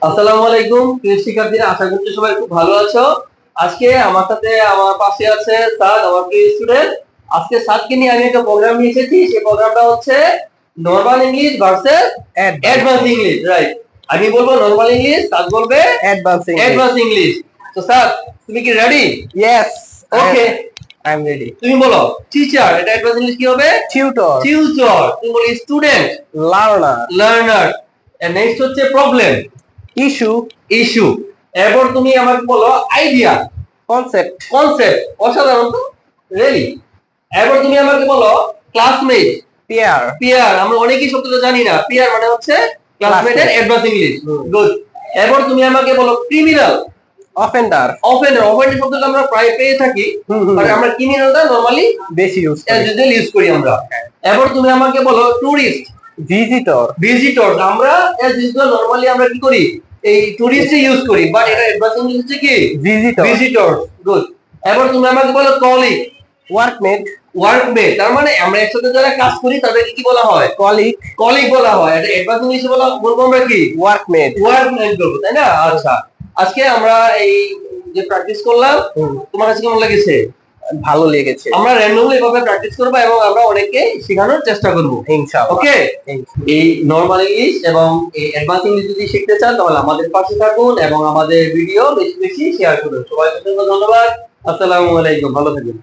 আসসালামু আলাইকুম প্রিয় শিক্ষার্থীরা, আশা করছি সবাই খুব ভালো আছো। আজকে আমার সাথে আমার পাশে আছে সাদ, আমার প্রিয় স্টুডেন্ট। আজকে সাদকে নিয়ে আমি একটা প্রোগ্রাম নিয়ে এসেছি। সেই প্রোগ্রামটা হচ্ছে normal English versus advance English. Right, আমি বলবো নরমাল ইংলিশ, সাদ বলবে অ্যাডভান্স ইংলিশ। তো সাদ, তুমি কি ready? Yes, okay, I am ready. তুমি বলো টিচার, এটা অ্যাডভান্স ইংলিশ কি হবে? Tutor, tutor. তুমি বলো student, learner, learner. And next হচ্ছে প্রবলেম, ইস্যু, ইস্যু। এরপর তুমি আমাকে বলো আইডিয়া, কনসেপ্ট, কনসেপ্ট। অসাধারণ তো, রিয়েলি। এরপর তুমি আমাকে বলো ক্লাসমেট, পিয়ার, পিয়ার। আমরা অনেকেই শব্দটা জানি না। পিয়ার মানে হচ্ছে ক্লাসমেটের অ্যাডভান্স ইংলিশ। গুড। এরপর তুমি আমাকে বলো ক্রিমিনাল, অফেন্ডার। অফেন্ডার। অফেন্ডার শব্দটা আমরা প্রায় পেয়ে থাকি, বাট আমরা ক্রিমিনালটা নরমালি বেশি ইউজ করি আমরা। এরপর তুমি আমাকে বলো টুরিস্ট, ভিজিটর, ভিজিটর। আমরা এজ ইউজুয়াল নরমালি আমরা কি করি, এই টুরিস্ট ইউজ করি, বাট এটা অ্যাডভান্স ইংলিশ হচ্ছে কি ভিজিটর, ভিজিটর। গুড। এরপর তুমি আমাকে বলো কলিগ, ওয়ার্কমেট, ওয়ার্কমেট। তার মানে আমরা একসাথে যারা কাজ করি তাদেরকে কি বলা হয়? কলিগ, কলিগ বলা হয়। এটা অ্যাডভান্স ইংলিশে বলবো আমরা কি? ওয়ার্কমেট, ওয়ার্কমেট বলবো, তাই না? আচ্ছা, আজকে আমরা এই যে প্র্যাকটিস করলাম, তোমার কাছে কেমন লেগেছে? ভালো লেগেছে। আমরা র্যান্ডমলি এভাবে প্র্যাকটিস করব এবং আমরা অনেককে শেখানোর চেষ্টা করব ইনশাআল্লাহ। ওকে। এই নরমাল ইংলিশ এবং এই অ্যাডভান্স ইংলিশ যদি শিখতে চান তাহলে আমাদের পাশে থাকুন এবং আমাদের ভিডিও বেশি বেশি শেয়ার করুন। সবাইকে ধন্যবাদ। আসসালামু আলাইকুম, ভালো থাকুন।